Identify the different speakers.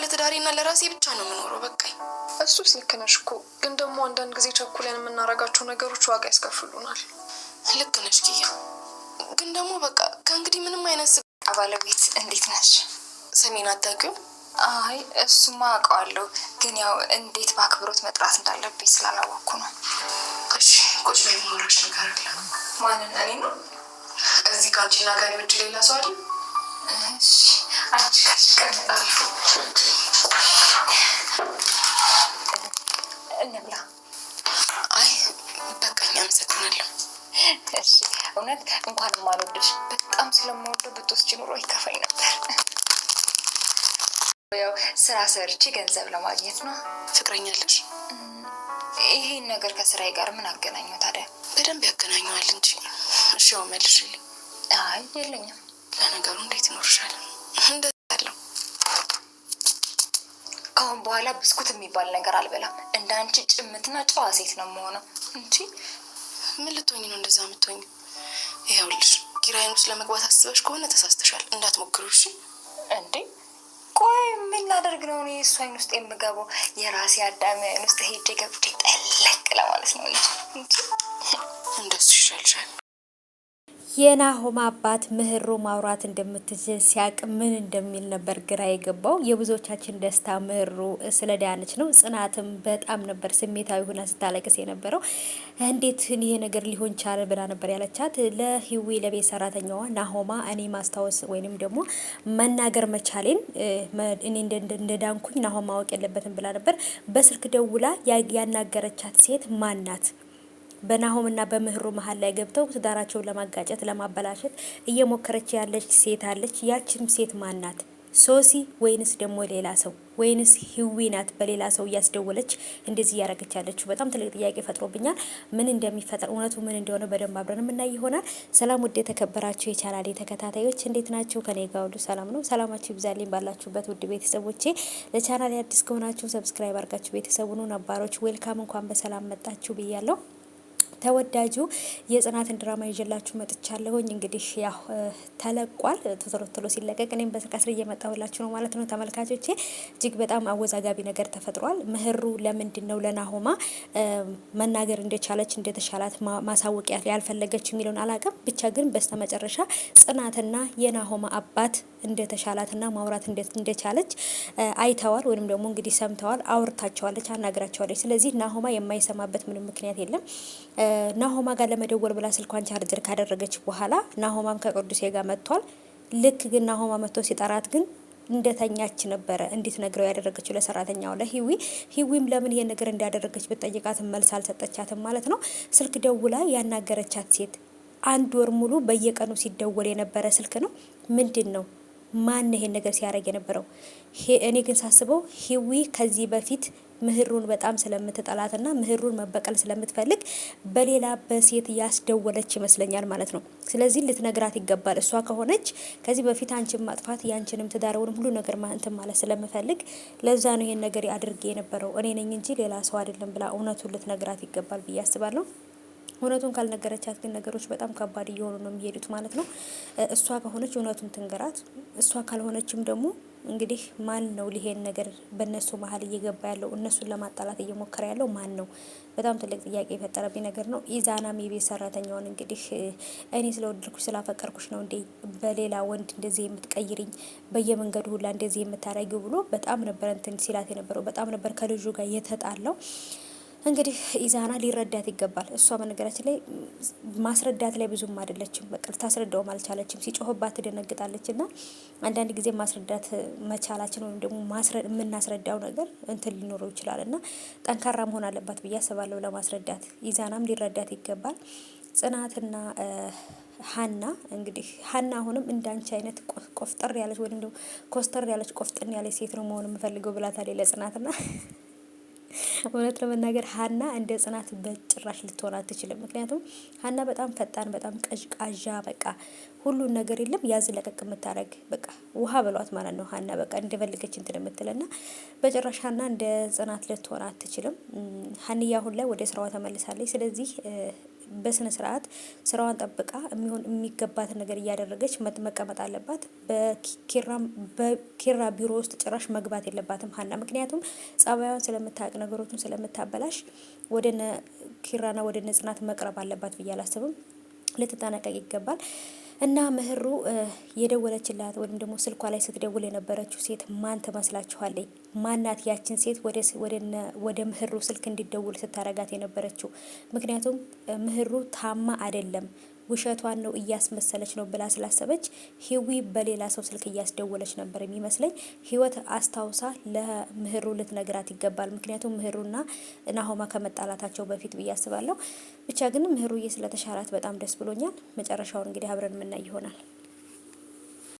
Speaker 1: ለትዳሬና ለራሴ ብቻ ነው የምኖረው። በቃኝ።
Speaker 2: እሱስ ልክ ነሽ እኮ፣ ግን ደግሞ አንዳንድ ጊዜ ቸኩለን የምናረጋቸው ነገሮች ዋጋ ያስከፍሉናል።
Speaker 1: ልክ ነሽ ኪያ፣ ግን ደግሞ በቃ ከእንግዲህ ምንም አይነት
Speaker 3: ባለቤት እንዴት ነሽ?
Speaker 1: ስሜን አታውቂውም?
Speaker 3: አይ እሱማ አውቀዋለሁ፣ ግን ያው እንዴት በአክብሮት መጥራት እንዳለብኝ ስላላወቅኩ ነው።
Speaker 1: እሺ ቁጭ ላይ ማውራሽ ነገር አለ።
Speaker 3: ማንን? እኔ ነው?
Speaker 1: እዚህ ከአንቺና ከኔ ውጭ ሌላ ሰው አለ?
Speaker 3: እሺ አንቺ ቀጥላለሁ። እንብላ።
Speaker 1: አይ በቃኝ፣ አመሰግናለሁ።
Speaker 3: እሺ እውነት እንኳን ማልወድሽ በጣም ስለምወደው ብትወስጂ ኑሮ ይከፋኝ ነበር። ያው ስራ ሰርቼ ገንዘብ ለማግኘት ነው።
Speaker 1: ፍቅረኛ አለሽ?
Speaker 3: ይሄን ነገር ከስራዬ ጋር ምን አገናኘው ታዲያ?
Speaker 1: በደንብ ያገናኘዋል እንጂ። እሺ ያው መልሽልኝ።
Speaker 3: አይ የለኝም።
Speaker 1: ለነገሩ እንዴት ይኖርሻል? እንደዚህ ያለው
Speaker 3: ከአሁን በኋላ ብስኩት የሚባል ነገር አልበላም። እንዳንቺ ጭምትና ጨዋ ሴት ነው የምሆነው እንጂ።
Speaker 1: ምን ልትሆኝ ነው እንደዛ የምትሆኝ? ይኸውልሽ ኪራይን ውስጥ ለመግባት አስበሽ ከሆነ ተሳስተሻል፣ እንዳትሞክሩ እሺ?
Speaker 3: እንዴ ቆይ ምን ላደርግ ነው እኔ እሱ አይን ውስጥ የምገባው? የራሴ አዳሚ አይን ውስጥ ሄጄ ገብቼ ጠለቅ ለማለት ነው እንጂ
Speaker 1: እንደሱ ይሻልሻል።
Speaker 4: የናሆም አባት ምህሩ ማውራት እንደምትችል ሲያቅ ምን እንደሚል ነበር ግራ የገባው። የብዙዎቻችን ደስታ ምህሩ ስለ ዳነች ነው። ጽናትም በጣም ነበር ስሜታዊ ሆና ስታለቅስ የነበረው። እንዴት ይሄ ነገር ሊሆን ቻለ ብላ ነበር ያለቻት ለህዊ ለቤት ሰራተኛዋ ናሆማ። እኔ ማስታወስ ወይንም ደግሞ መናገር መቻሌን እኔ እንደዳንኩኝ ናሆም ማወቅ የለበትም ብላ ነበር። በስልክ ደውላ ያናገረቻት ሴት ማናት? በናሆም እና በምህሩ መሀል ላይ ገብተው ትዳራቸውን ለማጋጨት ለማበላሸት እየሞከረች ያለች ሴት አለች። ያችን ሴት ማናት? ሶሲ ወይንስ ደግሞ ሌላ ሰው ወይንስ ህዊ ናት? በሌላ ሰው እያስደወለች እንደዚህ እያደረገች ያለችው በጣም ትልቅ ጥያቄ ፈጥሮብኛል። ምን እንደሚፈጠር እውነቱ ምን እንደሆነ በደንብ አብረን የምናይ ይሆናል። ሰላም ውድ የተከበራችሁ የቻናሌ ተከታታዮች እንዴት ናችሁ? ከኔ ጋር ሁሉ ሰላም ነው። ሰላማችሁ ይብዛልኝ ባላችሁበት ውድ ቤተሰቦቼ። ለቻናሌ አዲስ ከሆናችሁ ሰብስክራይብ አድርጋችሁ ቤተሰቡን ነባሮች ዌልካም እንኳን በሰላም መጣችሁ ብያለሁ። ተወዳጁ የጽናትን ድራማ ይዤላችሁ መጥቻለሁኝ። እንግዲህ ያው ተለቋል። ቶሎ ሲለቀቅ እኔም በስልክ እየመጣሁላችሁ ነው ማለት ነው ተመልካቾቼ። እጅግ በጣም አወዛጋቢ ነገር ተፈጥሯል። ምህሩ ለምንድን ነው ለናሆማ መናገር እንደቻለች እንደተሻላት ማሳወቂያ ያልፈለገች የሚለውን አላውቅም። ብቻ ግን በስተመጨረሻ ጽናትና የናሆማ አባት እንደተሻላትና ማውራት እንደቻለች አይተዋል፣ ወይንም ደግሞ እንግዲህ ሰምተዋል። አውርታቸዋለች፣ አናግራቸዋለች። ስለዚህ ናሆማ የማይሰማበት ምንም ምክንያት የለም። ናሆማ ጋር ለመደወል ብላ ስልኳን ቻርጀር ካደረገች በኋላ ናሆማም ከቅዱሴ ጋር መጥቷል። ልክ ግን ናሆማ መጥቶ ሲጠራት ግን እንደተኛች ነበረ እንድትነግረው ያደረገችው ለሰራተኛው ለሂዊ። ሂዊም ለምን ይሄን ነገር እንዳደረገች ብትጠይቃትም መልስ አልሰጠቻትም ማለት ነው። ስልክ ደውላ ያናገረቻት ሴት 1 ወር ሙሉ በየቀኑ ሲደወል የነበረ ስልክ ነው። ምንድን ነው? ማን ይሄን ነገር ሲያደርግ የነበረው? እኔ ግን ሳስበው ሂዊ ከዚህ በፊት ምህሩን በጣም ስለምትጠላትና ምህሩን መበቀል ስለምትፈልግ በሌላ በሴት ያስደወለች ይመስለኛል ማለት ነው። ስለዚህ ልትነግራት ይገባል። እሷ ከሆነች ከዚህ በፊት አንቺን ማጥፋት ያንቺንም ትዳርውንም ሁሉ ነገር እንትን ማለት ስለምፈልግ ለዛ ነው ይሄን ነገር አድርጌ የነበረው እኔ ነኝ እንጂ ሌላ ሰው አይደለም ብላ እውነቱን ልትነግራት ይገባል ብዬ አስባለሁ። እውነቱን ካልነገረቻት ግን ነገሮች በጣም ከባድ እየሆኑ ነው የሚሄዱት ማለት ነው። እሷ ከሆነች እውነቱን ትንገራት። እሷ ካልሆነችም ደግሞ እንግዲህ ማን ነው ይሄን ነገር በእነሱ መሀል እየገባ ያለው? እነሱን ለማጣላት እየሞከረ ያለው ማን ነው? በጣም ትልቅ ጥያቄ የፈጠረብኝ ነገር ነው። ኢዛናም የቤት ሰራተኛውን እንግዲህ እኔ ስለወደድኩሽ ስላፈቀርኩሽ ነው እንዴ በሌላ ወንድ እንደዚህ የምትቀይርኝ በየመንገዱ ሁላ እንደዚህ የምታረጊው ብሎ በጣም ነበር እንትን ሲላት የነበረው። በጣም ነበር ከልጁ ጋር የተጣላው። እንግዲህ ኢዛና ሊረዳት ይገባል። እሷ በነገራችን ላይ ማስረዳት ላይ ብዙም አይደለችም። በቃ ታስረዳውም አልቻለችም። ሲጮህባት ትደነግጣለች። እና አንዳንድ ጊዜ ማስረዳት መቻላችን ወይም ደግሞ የምናስረዳው ነገር እንትን ሊኖረው ይችላል እና ጠንካራ መሆን አለባት ብዬ አስባለሁ ለማስረዳት። ኢዛናም ሊረዳት ይገባል። ጽናትና ሀና እንግዲህ ሀና አሁንም እንዳንቺ አይነት ቆፍጠር ያለች ወይም ደግሞ ኮስተር ያለች ቆፍጥን ያለች ሴት ነው መሆን የምፈልገው ብላታለች ለጽናትና እውነት ለመናገር ሀና እንደ ጽናት በጭራሽ ልትሆን አትችልም። ምክንያቱም ሀና በጣም ፈጣን፣ በጣም ቀዥቃዣ፣ በቃ ሁሉን ነገር የለም ያዝ ለቀቅ የምታረግ በቃ ውሃ ብሏት ማለት ነው። ሀና በቃ እንደፈልገች እንትን የምትልና በጭራሽ ሀና እንደ ጽናት ልትሆን አትችልም። ሀንያ አሁን ላይ ወደ ስራዋ ተመልሳለች። ስለዚህ በስነ ስርዓት ስራዋን ጠብቃ የሚገባትን ነገር እያደረገች መቀመጥ አለባት። በኪራ ቢሮ ውስጥ ጭራሽ መግባት የለባትም ሀና። ምክንያቱም ጸባዩን ስለምታውቅ ነገሮችን ስለምታበላሽ ወደ ኪራና ወደ ጽናት መቅረብ አለባት ብዬ አላስብም። ልትጠነቀቅ ይገባል። እና ምህሩ የደወለችላት ወይም ደግሞ ስልኳ ላይ ስትደውል የነበረችው ሴት ማን ትመስላችኋለች? ማናት ያችን ሴት ወደ ምህሩ ስልክ እንዲደውል ስታረጋት የነበረችው? ምክንያቱም ምህሩ ታማ አይደለም ውሸቷን ነው እያስመሰለች ነው ብላ ስላሰበች ህዊ በሌላ ሰው ስልክ እያስደወለች ነበር የሚመስለኝ። ህይወት አስታውሳ ለምህሩ ልትነግራት ይገባል። ምክንያቱም ምህሩና ናሆማ ከመጣላታቸው በፊት ብዬ አስባለሁ። ብቻ ግን ምህሩዬ ስለተሻላት በጣም ደስ ብሎኛል። መጨረሻውን እንግዲህ አብረን የምናይ ይሆናል።